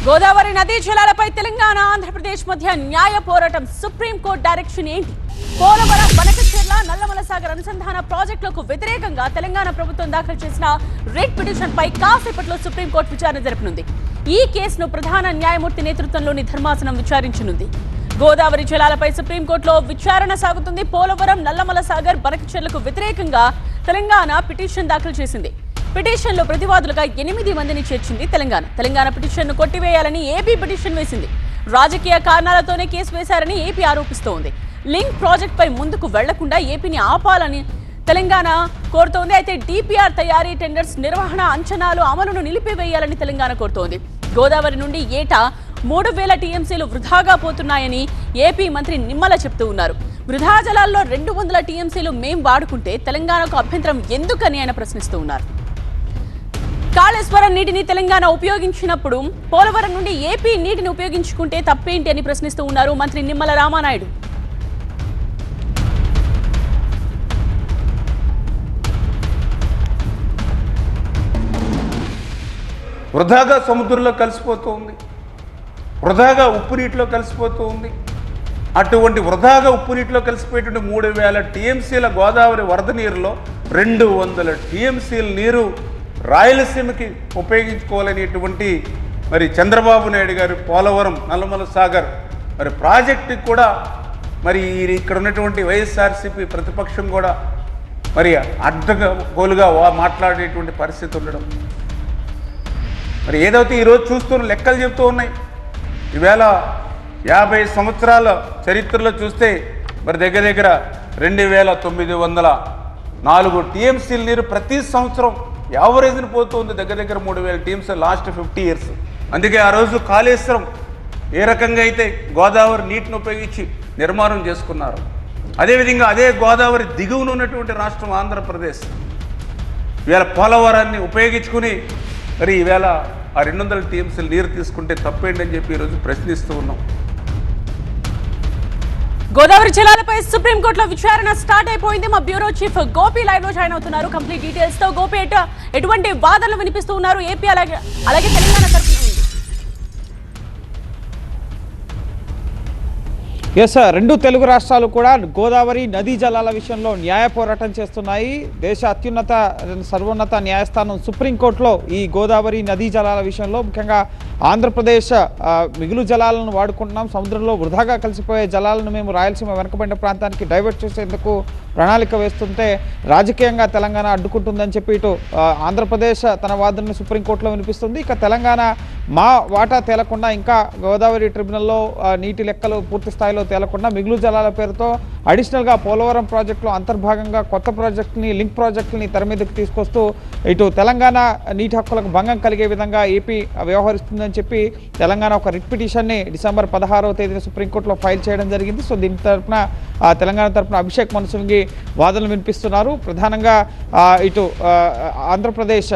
గోదావరి నదీ జలాలపై తెలంగాణ ఆంధ్రప్రదేశ్ మధ్య న్యాయ పోరాటం. సుప్రీంకోర్టు డైరెక్షన్ ఏంటి? పోలవరం బనకచెర్ల నల్లమల సాగర్ అనుసంధాన ప్రాజెక్టులకు వ్యతిరేకంగా తెలంగాణ ప్రభుత్వం దాఖలు చేసిన రిట్ పిటిషన్ పై కాసేపట్లో సుప్రీంకోర్టు విచారణ జరపనుంది. ఈ కేసును ప్రధాన న్యాయమూర్తి నేతృత్వంలోని ధర్మాసనం విచారించనుంది. గోదావరి జలాలపై సుప్రీంకోర్టులో విచారణ సాగుతుంది. పోలవరం నల్లమల సాగర్ బనకచెర్లకు వ్యతిరేకంగా తెలంగాణ పిటిషన్ దాఖలు చేసింది. పిటిషన్లో ప్రతివాదులుగా 8 మందిని చేర్చింది తెలంగాణ పిటిషన్ను కొట్టివేయాలని ఏపీ పిటిషన్ వేసింది. రాజకీయ కారణాలతోనే కేసు వేశారని ఏపీ ఆరోపిస్తోంది. లింక్ ప్రాజెక్టుపై ముందుకు వెళ్లకుండా ఏపీని ఆపాలని తెలంగాణ కోరుతోంది. అయితే డిపిఆర్ తయారీ, టెండర్స్ నిర్వహణ, అంచనాలు అమలును నిలిపివేయాలని తెలంగాణ కోరుతోంది. గోదావరి నుండి ఏటా 3000 టీఎంసీలు వృధాగా పోతున్నాయని ఏపీ మంత్రి నిమ్మల చెప్తూ ఉన్నారు. వృధా జలాల్లో 200 టీఎంసీలు మేం వాడుకుంటే తెలంగాణకు అభ్యంతరం ఎందుకని ఆయన ప్రశ్నిస్తూ ఉన్నారు. కాళేశ్వరం నీటిని తెలంగాణ ఉపయోగించినప్పుడు పోలవరం నుండి ఏపీ నీటిని ఉపయోగించుకుంటే తప్పేంటి అని ప్రశ్నిస్తూ ఉన్నారు మంత్రి నిమ్మల రామానాయుడు. వృధాగా సముద్రంలో కలిసిపోతూ ఉంది, వృధాగా ఉప్పు నీటిలో కలిసిపోతూ ఉంది. అటువంటి వృధాగా ఉప్పు నీటిలో కలిసిపోయేటువంటి 3000 టీఎంసీల గోదావరి వరద నీరులో 200 టీఎంసీల నీరు రాయలసీమకి ఉపయోగించుకోవాలనేటువంటి మరి చంద్రబాబు నాయుడు గారు పోలవరం నల్లమల సాగర్ మరి ప్రాజెక్టుకి కూడా మరి ఇక్కడ ఉన్నటువంటి వైఎస్ఆర్సీపీ ప్రతిపక్షం కూడా మరి అడ్డగోలుగా మాట్లాడేటువంటి పరిస్థితి ఉండడం, మరి ఏదైతే ఈరోజు చూస్తున్న లెక్కలు చెప్తూ ఉన్నాయి. ఈవేళ 50 సంవత్సరాల చరిత్రలో చూస్తే మరి దగ్గర 2904 టీఎంసీల నీరు ప్రతి సంవత్సరం యావరేజ్ని పోతుంది. దగ్గర 3000 టీఎంసీ లాస్ట్ 50 ఇయర్స్. అందుకే ఆ రోజు కాళేశ్వరం ఏ రకంగా అయితే గోదావరి నీటిని ఉపయోగించి నిర్మాణం చేసుకున్నారు, అదేవిధంగా అదే గోదావరి దిగువన ఉన్నటువంటి రాష్ట్రం ఆంధ్రప్రదేశ్ ఈవేళ పోలవరాన్ని ఉపయోగించుకుని మరి ఈవేళ ఆ 200 టీఎంసీలు నీరు తీసుకుంటే తప్పేంటి అని చెప్పి ఈరోజు ప్రశ్నిస్తూ ఉన్నాం. గోదావరి జలాలపై సుప్రీంకోర్టులో విచారణ స్టార్ట్ అయిపోయింది. మా బ్యూరో చీఫ్ గోపి లైవ్ లో జాయిన్ అవుతున్నారు కంప్లీట్ డీటెయిల్స్ తో. గోపి, ఎటువంటి వాదనలు వినిపిస్తూ ఉన్నారు ఏపీ అలాగే తెలంగాణ తరఫున? ఎస్, 2 తెలుగు రాష్ట్రాలు కూడా గోదావరి నదీ జలాల విషయంలో న్యాయ పోరాటం చేస్తున్నాయి. దేశ అత్యున్నత సర్వోన్నత న్యాయస్థానం సుప్రీంకోర్టులో ఈ గోదావరి నదీ జలాల విషయంలో ముఖ్యంగా ఆంధ్రప్రదేశ్ మిగులు జలాలను వాడుకుంటున్నాం, సముద్రంలో వృధాగా కలిసిపోయే జలాలను మేము రాయలసీమ వెనకబడిన ప్రాంతానికి డైవర్ట్ చేసేందుకు ప్రణాళిక వేస్తుంటే రాజకీయంగా తెలంగాణ అడ్డుకుంటుందని చెప్పి ఇటు ఆంధ్రప్రదేశ్ తన వాదనను సుప్రీంకోర్టులో వినిపిస్తుంది. ఇక తెలంగాణ మా వాటా తేలకుండా, ఇంకా గోదావరి ట్రిబ్యునల్లో నీటి లెక్కలు పూర్తి స్థాయిలో తేలకుండా మిగులు జలాల పేరుతో అడిషనల్గా పోలవరం ప్రాజెక్టులో అంతర్భాగంగా కొత్త ప్రాజెక్టుని, లింక్ ప్రాజెక్టుని తెర మీదకి తీసుకొస్తూ ఇటు తెలంగాణ నీటి హక్కులకు భంగం కలిగే విధంగా ఏపీ వ్యవహరిస్తుందని చెప్పి తెలంగాణ ఒక రిట్ పిటిషన్ని డిసెంబర్ 16వ తేదీన సుప్రీంకోర్టులో ఫైల్ చేయడం జరిగింది. సో దీని తరఫున తెలంగాణ తరఫున అభిషేక్ మను సింఘ్వి వాదనలు వినిపిస్తున్నారు. ప్రధానంగా ఇటు ఆంధ్రప్రదేశ్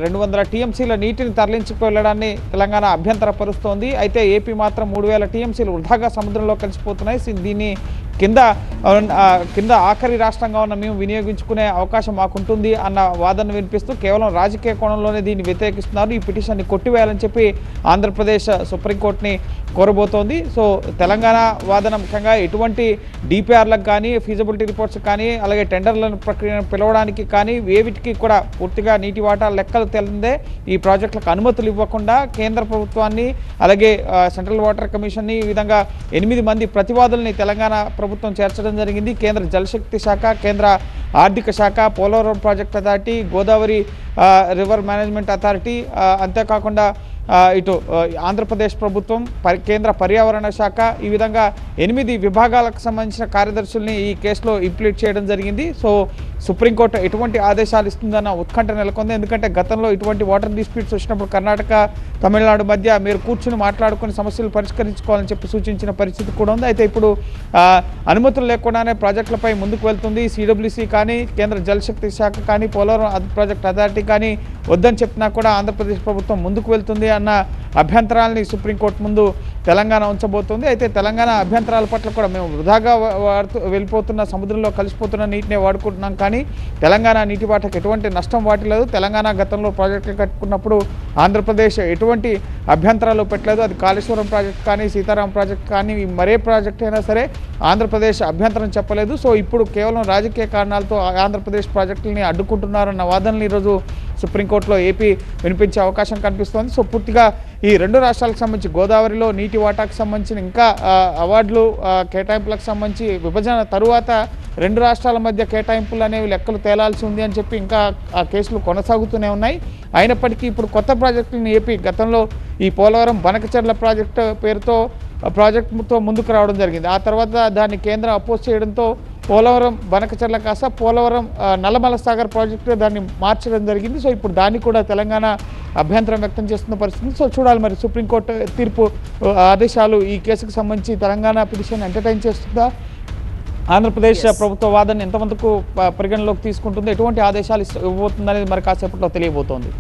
200 టీఎంసీల నీటిని తరలించుకెళ్లడాన్ని తెలంగాణ అభ్యంతరపరుస్తోంది. అయితే ఏపీ మాత్రం 3000 టీఎంసీలు వృధాగా సముద్రంలో కలిసిపోతున్నాయి. దీన్ని కింద ఆఖరి రాష్ట్రంగా ఉన్న మేము వినియోగించుకునే అవకాశం మాకుంటుంది అన్న వాదన వినిపిస్తూ కేవలం రాజకీయ కోణంలోనే దీన్ని వ్యతిరేకిస్తున్నారు. ఈ పిటిషన్ని కొట్టివేయాలని చెప్పి ఆంధ్రప్రదేశ్ సుప్రీంకోర్టుని కోరబోతోంది. సో తెలంగాణ వాదన ముఖ్యంగా ఎటువంటి డిపిఆర్లకు కానీ, ఫీజిబిలిటీ రిపోర్ట్స్ కానీ, అలాగే టెండర్లను ప్రక్రియను పిలవడానికి కానీ వేవిటికి కూడా పూర్తిగా నీటి వాటా లెక్కలు తెలిందే ఈ ప్రాజెక్టులకు అనుమతులు ఇవ్వకుండా కేంద్ర ప్రభుత్వాన్ని, అలాగే సెంట్రల్ వాటర్ కమిషన్ని, ఈ విధంగా 8 మంది ప్రతివాదుల్ని తెలంగాణ ప్రభుత్వం చేర్చడం జరిగింది. కేంద్ర జలశక్తి శాఖ, కేంద్ర ఆర్థిక శాఖ, Polavaram project authority, Godavari river management authority, అంతేకాకుండా ఇటు ఆంధ్రప్రదేశ్ ప్రభుత్వం, కేంద్ర పర్యావరణ శాఖ, ఈ విధంగా 8 విభాగాలకు సంబంధించిన కార్యదర్శుల్ని ఈ కేసులో ఇంప్లీట్ చేయడం జరిగింది. సో సుప్రీంకోర్టు ఎటువంటి ఆదేశాలు ఇస్తుందన్న ఉత్కంఠ నెలకొంది. ఎందుకంటే గతంలో ఇటువంటి వాటర్ డిస్ప్యూట్స్ వచ్చినప్పుడు కర్ణాటక, తమిళనాడు మధ్య మీరు కూర్చుని మాట్లాడుకుని సమస్యలు పరిష్కరించుకోవాలని చెప్పి సూచించిన పరిస్థితి కూడా ఉంది. అయితే ఇప్పుడు అనుమతులు లేకుండానే ప్రాజెక్టులపై ముందుకు వెళ్తుంది. సిడబ్ల్యూసీ కానీ, కేంద్ర జలశక్తి శాఖ కానీ, పోలవరం ప్రాజెక్ట్ అథారిటీ కానీ వద్దని చెప్పినా కూడా ఆంధ్రప్రదేశ్ ప్రభుత్వం ముందుకు వెళ్తుంది అన్న అభ్యంతరాలని సుప్రీంకోర్టు ముందు తెలంగాణ ఉంచబోతోంది. అయితే తెలంగాణ అభ్యంతరాల పట్ల కూడా మేము వృధాగా వెళ్ళిపోతున్న సముద్రంలో కలిసిపోతున్న నీటినే వాడుకుంటున్నాం, కానీ తెలంగాణ నీటి వాటకు ఎటువంటి నష్టం వాటిలేదు. తెలంగాణ గతంలో ప్రాజెక్టులు కట్టుకున్నప్పుడు ఆంధ్రప్రదేశ్ ఎటువంటి అభ్యంతరాలు పెట్టలేదు. అది కాళేశ్వరం ప్రాజెక్ట్ కానీ, సీతారాం ప్రాజెక్ట్ కానీ, మరే ప్రాజెక్ట్ అయినా సరే ఆంధ్రప్రదేశ్ అభ్యంతరం చెప్పలేదు. సో ఇప్పుడు కేవలం రాజకీయ కారణాలతో ఆంధ్రప్రదేశ్ ప్రాజెక్టులని అడ్డుకుంటున్నారన్న వాదనలు ఈరోజు సుప్రీంకోర్టులో ఏపీ వినిపించే అవకాశం కనిపిస్తోంది. సో పూర్తిగా ఈ రెండు రాష్ట్రాలకు సంబంధించి గోదావరిలో నీటి వాటాకు సంబంధించిన ఇంకా అవార్డులు కేటాయింపులకు సంబంధించి విభజన తరువాత రెండు రాష్ట్రాల మధ్య కేటాయింపులు అనేవి లెక్కలు తేలాల్సి ఉంది అని చెప్పి ఇంకా ఆ కేసులు కొనసాగుతూనే ఉన్నాయి. అయినప్పటికీ ఇప్పుడు కొత్త ప్రాజెక్టులను ఏపీ గతంలో ఈ పోలవరం బనకచెర్ల ప్రాజెక్టు పేరుతో ప్రాజెక్టుతో ముందుకు రావడం జరిగింది. ఆ తర్వాత దాన్ని కేంద్రం అపోజ్ చేయడంతో పోలవరం బనకచెర్ల కాస్త పోలవరం నల్లమల సాగర్ ప్రాజెక్టు దాన్ని మార్చడం జరిగింది. సో ఇప్పుడు దాన్ని కూడా తెలంగాణ అభ్యంతరం వ్యక్తం చేస్తున్న పరిస్థితి. సో చూడాలి మరి సుప్రీంకోర్టు తీర్పు ఆదేశాలు ఈ కేసుకు సంబంధించి తెలంగాణ పిటిషన్ ఎంటర్టైన్ చేస్తుందా, ఆంధ్రప్రదేశ్ ప్రభుత్వ వాదన ఎంతమందికి పరిగణలోకి తీసుకుంటుందో, ఎటువంటి ఆదేశాలు ఇవ్వబోతుందనేది మరి కాసేపట్లో తెలియబోతోంది.